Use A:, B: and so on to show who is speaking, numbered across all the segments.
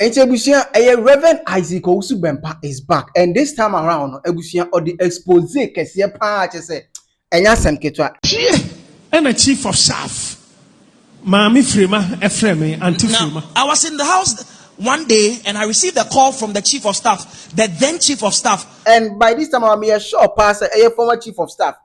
A: And Ebusia, a Reverend Owusu Bempah is back, and this time around, Ebusia or the expose kesia pa say, enya sem ketwa.
B: And a chief of staff, Mami FREMA, FREMA, anti-FREMA.
C: I was in the house one day and I received a call from the chief of staff, the then chief of staff.
A: And by this time, I'm a sure pastor, a former chief of staff,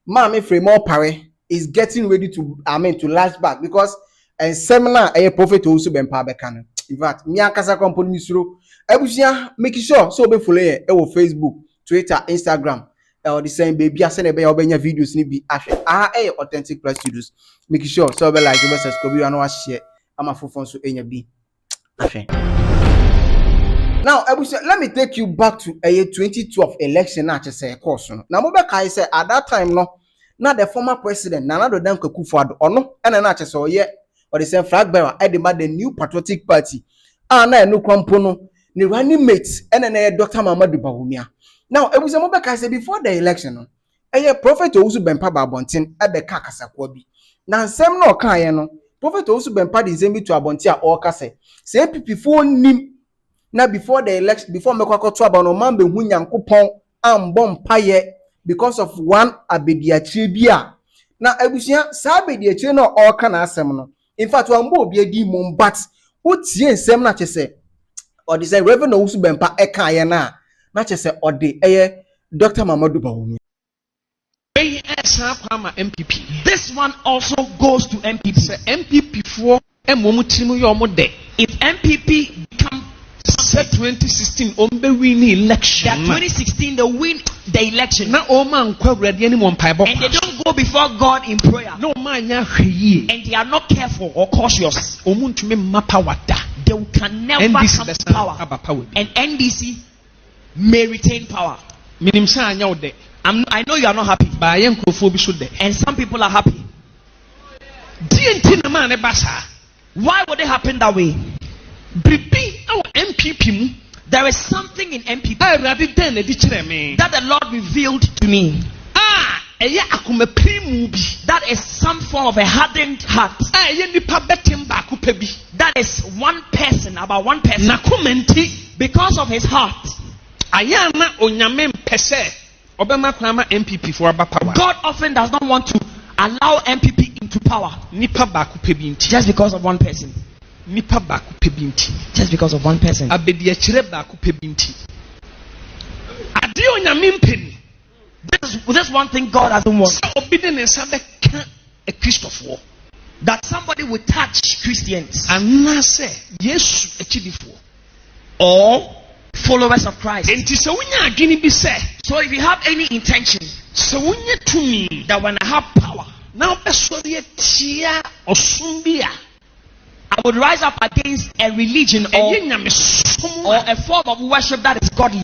A: Mami FREMA OPARE is getting ready to, to lash back because and seminar a Prophet Owusu Bempah bekana. In fact, me akasa company misro. Ebusia make sure so be follow e Facebook, Twitter, Instagram. Or the same baby I send a obenya videos ni bi ahwe. Authentic plus studios. Make sure so be like, be subscribe, you know share. I'm a full so enya bi ahwe. Now, Ebusia, let me take you back to a 2012 election na say course no. Na mo be kai say at that time no, na the former president Nana AKUFFO ADDO ono na na say oye or the same flag bearer at the new patriotic party. Na no kwampo no ni running mates and then Dr. DR.BAWUMIA. Now, it was a mobile say before the election. Prophet Owusu Bempah Babontin at the Kakasakwabi. Now, some no Kayano, Prophet Owusu Bempah is able to Abontia or Kase. Say before Nim. Now, before the election, before Mekako Twabano Mambe Hunyan Coupon and Bon Paye because of one Abedia Tribia. Now, Ebusia Sabedia Chino or Kana Semono. In fact, one more be a demon, but what's yen Semna to say? Or the Rev.Owusu Bempah Ekayana. Not just say or the Dr. DR.BAWUMIA.
C: MPP. This one also goes to MPP.
B: Say MPP for Momutimu Yomode.
C: If MPP become
B: 2016 winning election.
C: That 2016 they win the election.
B: Na man ready anyone
C: and they don't go before God in prayer.
B: No man and
C: they are not careful or cautious. They can never come to power. And NDC may retain power. I know you are not happy. And some people are happy. Why would it happen that way? There is something in MPP that the Lord revealed to me. That is some form of a hardened heart. That is one person, about one person. Because of his heart. God often does not want to allow MPP into power. Just because of one person. Just because of one person. This one thing God doesn't want. That somebody will touch Christians. Or followers of Christ. So if you have any intention that when I have power, I would rise up against a religion or a form of worship that is godly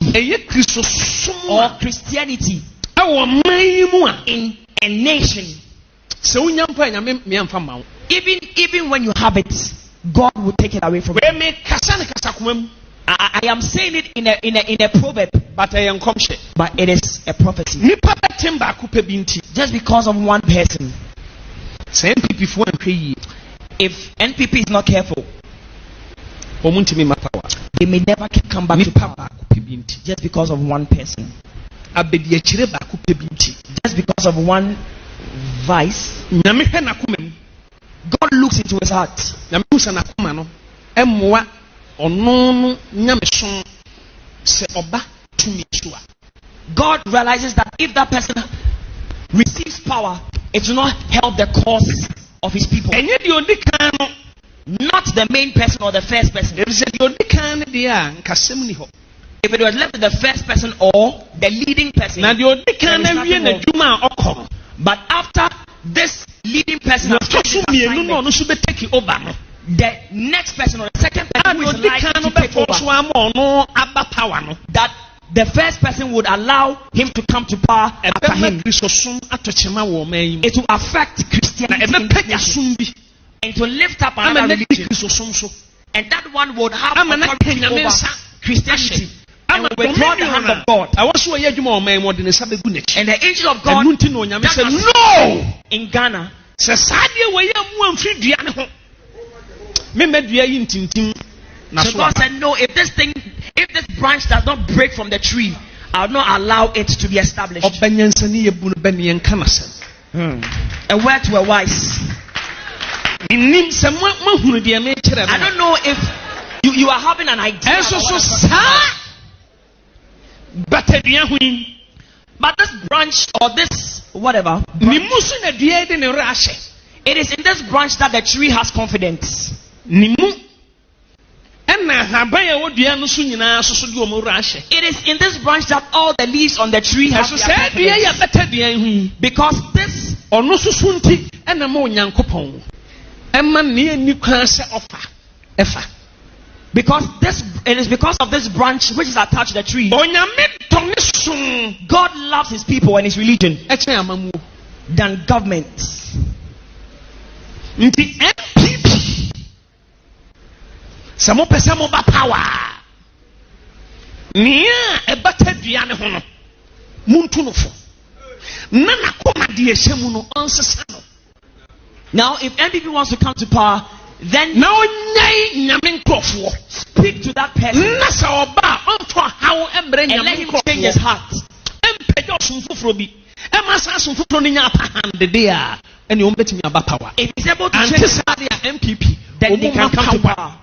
C: or Christianity in a nation. Even when you have it, God will take it away from you. I am saying it in a proverb, but it is a prophecy. Just because of one person. If NPP is not careful, they may never come back to power. Just because of one person. Just because of one vice. God looks into his heart. God realizes that if that person receives power, it will not help the cause of his people. Not the main person or the first person. If it was left to the first person or the leading person, but after this leading person the next person or the second person who is likely to take over, that the first person would allow him to come to power after him. It will affect Christianity and to lift up another religion. And that one would have authority over Christianity and will withdraw the hand of God. And the angel of God said no in Ghana. So God said, no, if this branch does not break from the tree, I'll not allow it to be established. A word to a wise. I don't know if you are having an idea. But this branch or this whatever, it is in this branch that the tree has confidence. It is in this branch that all the leaves on the tree have confidence. Because this it is because of this branch which is attached to the tree. God loves his people and his religion than government. Some power. Now, if MPP wants to come to power, then speak to that person and let him change his heart. If he's able to change his heart, MPP, then they can come to power.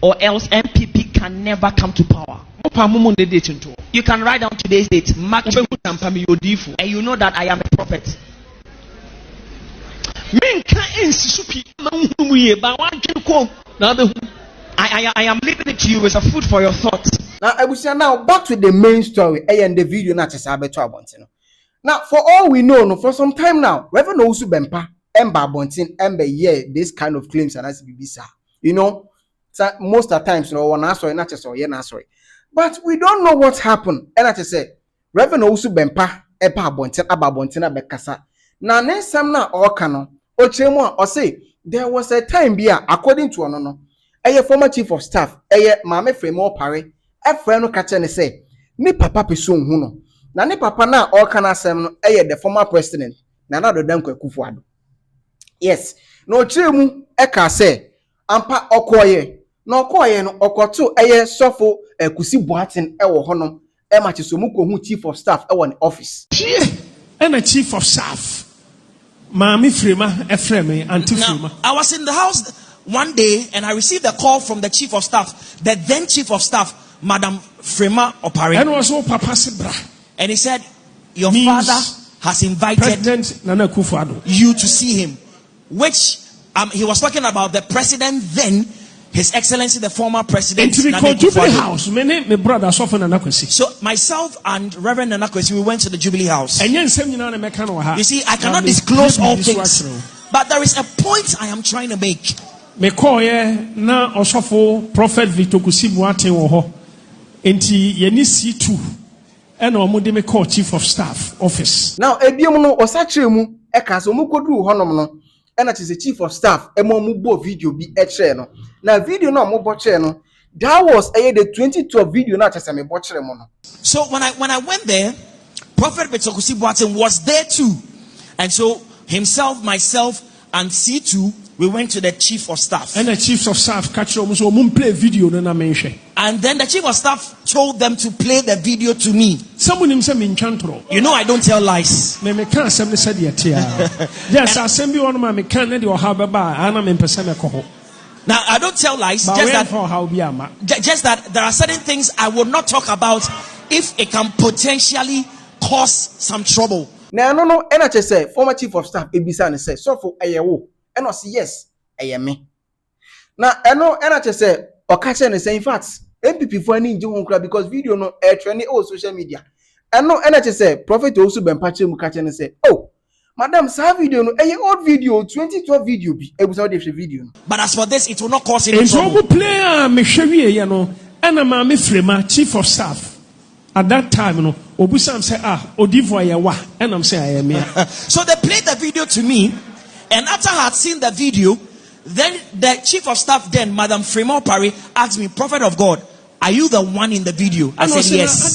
C: Or else MPP can never come to power. You can write down today's date, Mark 2, and you know that I am a prophet. I am leaving it to you as a food for your thoughts.
A: Now I will say now back to the main story and the video not just about now for all we know for some time now Rev.Owusu Bempah this kind of claims and as BBC, you know. So most of the times, one answer, not just sorry. But we don't know what happened. And I just say, Rev.Owusu Bempah, Bontina Bekasa. Now, next time now, or canon, or chemo, or say, there was a time here, according to a former chief of staff, Mame FREMA OPARE, a friend of Katane say, ni papa Pisung Huno. Na ni papa na or cana sem, the former president, Nana the AKUFFO ADDO. Yes, no chemu, eka say, ampa okoye. No koye no okoto sofo kusi boatin ewo honom e ma chisomuko hu chief of staff ewo in office
B: and a chief of staff Mami Frema Efreme anti Frema.
D: I was in the house one day and I received a call from the chief of staff, the then chief of staff, Madam FREMA OPARE,
B: and also Papa Sibra,
D: and he said your father has invited
B: President Nana AKUFFO ADDO
D: you to see him, which he was talking about the president then, His Excellency the former president.
B: Jubilee House. My brother
D: So myself and Reverend Nana Kwesi, we went to the Jubilee House. You see, I cannot disclose all things, but there is a point I am trying to make.
B: Na osofo Prophet Victor Kusibuate wo ho enti yeni C2 and omode me call chief of staff office.
A: Now ebiom no osachire mu e ka so mu koduru honom no and that is the chief of staff bo video bi no. Now video no mo bo no, that was the 2012 video na chese me bo mo no.
D: So when I went there, Prophet Victor Kusibuate was there too, and so himself, myself, and C2, we went to the chief of staff.
B: And the chief of staff catch them so play video na mention.
D: And then the chief of staff told them to play the video to me.
B: Someone himself in chantro.
D: You know I don't tell lies.
B: Me can't say me said yet. Yes, I send you one of my can't let you have a bar and I'm in Pesame.
D: Now I don't tell lies. Just that there are certain things I will not talk about if it can potentially cause some trouble.
A: Now no, and I just say former chief of staff Ebisa and say so for ayewo. And I say yes, I am me. Now I know, and I just say or catch and say in fact MPP for any because video no air trending all social media. And no, and I just say Prophet also Bempah mu catch and say, oh, madam, sa video no old video 2012 video be able to video.
D: But as for this, it will not cause any trouble.
B: So play me share you know, and a Mami Frema chief of staff. At that time, you know, Obusam say Odivoya wa, and I'm saying I am here.
D: So they played the video to me, and after I had seen the video, then the chief of staff, then Madam FREMA OPARE, asked me, Prophet of God, are you the one in the video? I said yes.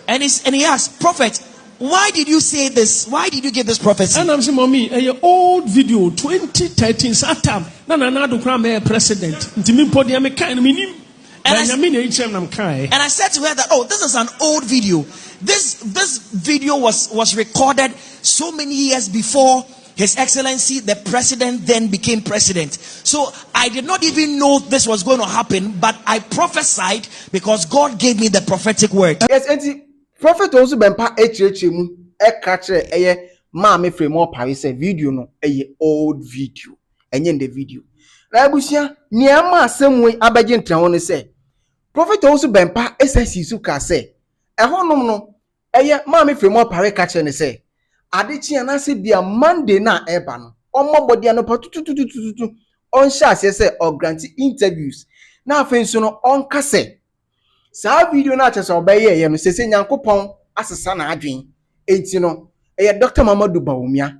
D: And he asked, Prophet, why did you say this? Why did you give this prophecy?
B: And I'm saying, mommy, a old video, 2013, Satam, Nana do Krame president. Intimi podium kind minim. And I
D: said to her that, oh, this is an old video. This video was recorded so many years before His Excellency, the president, then became president. So I did not even know this was going to happen, but I prophesied because God gave me the prophetic word.
A: Yes, and Prophet Owusu Bempah mu catch Mama FREMA OPARE say video no old video. Enye the video. Na abusia niama asem we abaje ntrawo ne say Prophet Owusu Bempah SSC ka say ehonom no Mama FREMA OPARE catch ne say adechi anase bia Monday na eba no ommobodi anopa tututututu on sha say or grant interviews na afenso no on ka say sa video na achese obeye ye no sese nyankopon asesa na adwen enti no Dr. R.BAWUMIA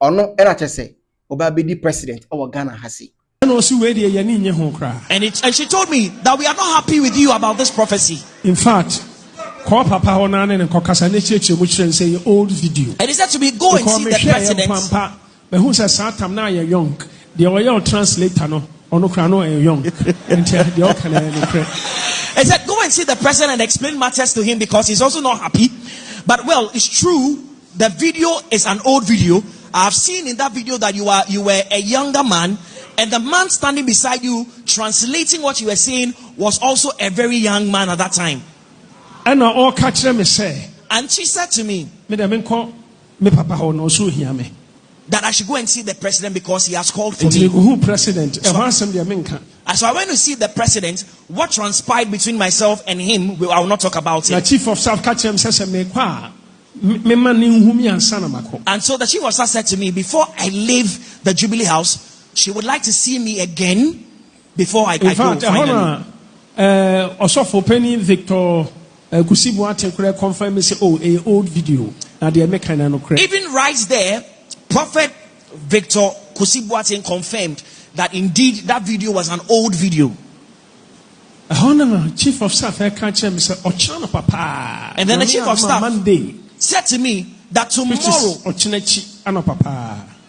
A: ono era achese oba be di president of Ghana hasi.
D: And she told me that we are not happy with you about this prophecy.
B: In fact, call Papa Honan and Kokasa and say old video.
D: And he said to me, go and see the president.
B: But who says Satam now you're young? The oil translator no Onokrano and young.
D: I said, go and see the president and explain matters to him because he's also not happy. But well, it's true. The video is an old video. I've seen in that video that you were a younger man, and the man standing beside you translating what you were saying was also a very young man at that time.
B: And all catch them say.
D: And she said to me that I should go and see the president because he has called for me.
B: Who president?
D: So I went to see the president. What transpired between myself and him, I will not talk about it.
B: The chief of staff catch him says, and
D: so the chief of staff said to me, before I leave the Jubilee house, she would like to see me again before I go finally.
B: Also for Penny Victor Kusibu confirm say, oh, a old video.
D: Even right there, Prophet Victor Kusibu confirmed that indeed that video was an old video.
B: Chief of staff catch him say, Papa.
D: And then the chief of staff said to me that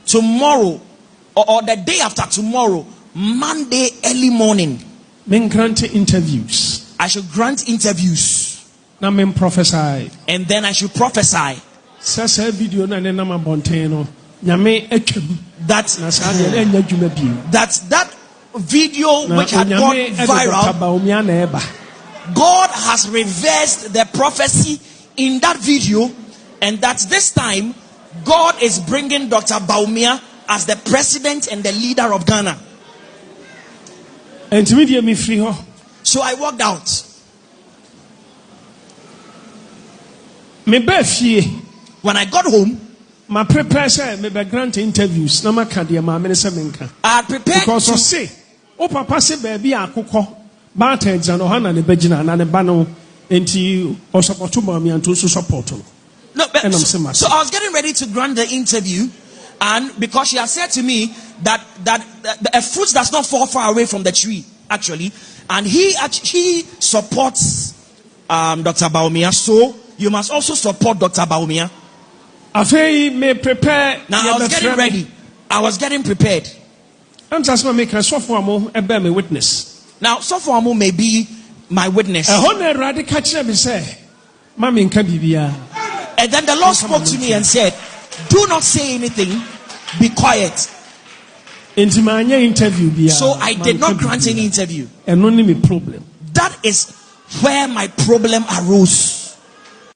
D: tomorrow or the day after tomorrow, Monday early morning,
B: interviews.
D: I should grant interviews.
B: Prophesy.
D: And then I should prophesy. That video which had gone viral, God has reversed the prophecy in that video, and that this time God is bringing Dr. R.BAWUMIA as the president and the leader of Ghana. So I walked out. When I got home,
B: my prepare me grant interviews. I
D: had prepared
B: because I say, oh papa say baby akukọ Bartends and Ohana ne begina na ne bano enti o support me and to support.
D: No, but so I was getting ready to grant the interview, and because she has said to me that a fruit does not fall far away from the tree, actually, and he supports Dr. R.BAWUMIA, so you must also support Dr. R.BAWUMIA.
B: May prepare.
D: Now I was getting ready. I was getting prepared.
B: I'm just going to make a software witness.
D: Now, software may be my witness. And then the Lord spoke to me and said, do not say anything, be quiet. So I did not grant any interview. That is where my problem arose.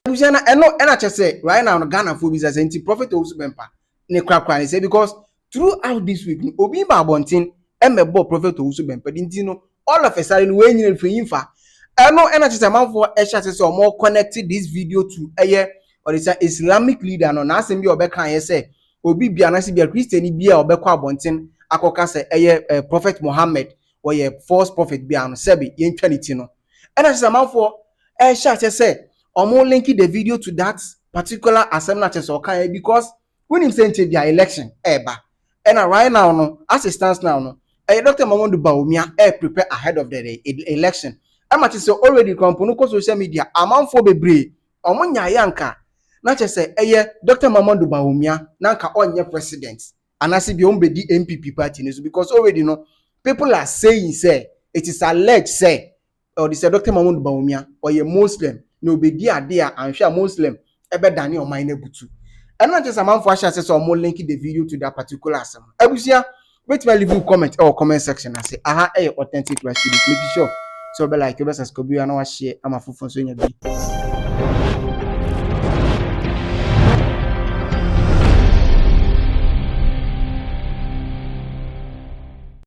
A: Right now, Ghanamovies as Prophet Owusu Bempah because throughout this week, Obi Babontin and my boy Prophet Owusu Bempah, all of a sudden, when you're free info, I know a man for a more connected this video to a or it's an Islamic leader. No, nothing be Obeka say, Obi Bianasi be a Christian, be a Obeka Bontin, Akokase, a Prophet Muhammad, or a false prophet Bian Sebi, in Trinitino. And as a man for a shot, say, or more linking the video to that particular assembly because when him saying their election, and right now, no, as it stands now, no, Dr. R.BAWUMIA prepare ahead of the election. I'm at already component social media, among for the brave, Omonya Yanka, na che say Dr. Mamadu Bawumia na nka onye president anase bi ombedi MPP party news because already no people are saying say it is alleged say or they say Dr. Mamadu Bawumia or a Muslim no obedi ade a anhwe Muslim ebe dane o man butu and not just a man for say so mo link the video to that particular asem abusia wait my leave comment or comment section and say aha authentic recipe make sure so be like you subscribe and share am afufo so nya bi